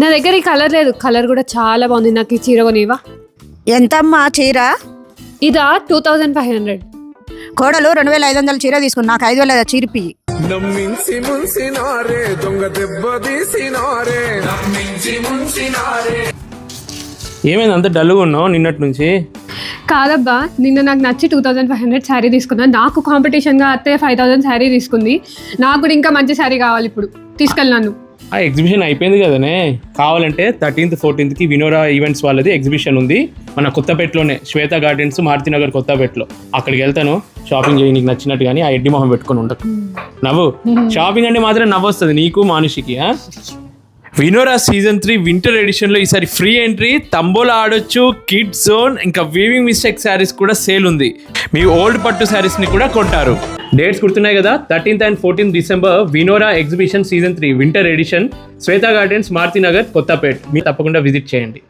నా దగ్గర ఈ కలర్ లేదు, కలర్ కూడా చాలా బాగుంది. నాకు ఈ చీర కొనివా? ఎంతమ్మా చీర? ఇదా 2500. కోడలు 2500 చీర తీసుకుని నాకు 5000 చీరిపి. నమ్మించి ముంచినారే దొంగ దెబ్బ తీసినారే, నమ్మించి ముంచినారే. ఏమైంది అంత డల్గా ఉన్నావు నిన్నటి నుంచి? కాదబ్బా, నిన్న నాకు నచ్చి 2500 శారీ తీసుకున్నా. నాకు కాంపిటీషన్గా అత్తయ్య 5000 శారీ తీసుకుంది. నాకు కూడా ఇంకా మంచి శారీ కావాలి. ఇప్పుడు తీసుకెళ్ళినాను. ఆ ఎగ్జిబిషన్ అయిపోయింది కదనే. కావాలంటే 13th 14th వినోరా ఈవెంట్స్ వాళ్ళది ఎగ్జిబిషన్ ఉంది మన కొత్తపేటలోనే, శ్వేత గార్డెన్స్, మారుతినగర్ కొత్తపేటలో. అక్కడికి వెళ్తాను, షాపింగ్ చేయి నీకు నచ్చినట్టు. కానీ ఆ ఎడ్డి మొహం పెట్టుకొని ఉండకు. నవ్వు. షాపింగ్ అంటే మాత్రం నవ్వు వస్తుంది నీకు మానుషికి. వినోరా సీజన్ 3 వింటర్ ఎడిషన్లో ఈసారి ఫ్రీ ఎంట్రీ, తంబోలా ఆడొచ్చు, కిడ్ జోన్, ఇంకా వీవింగ్ మిస్టేక్ శారీస్ కూడా సేల్ ఉంది. మీ ఓల్డ్ పట్టు శారీస్ని కూడా కొంటారు. డేట్స్ గుర్తున్నాయి కదా, 13th and 14th December Vinora exhibition season 3 winter edition, Shweta Gardens, Marutinagar, Kothapet. మీరు తప్పకుండా విజిట్ చేయండి.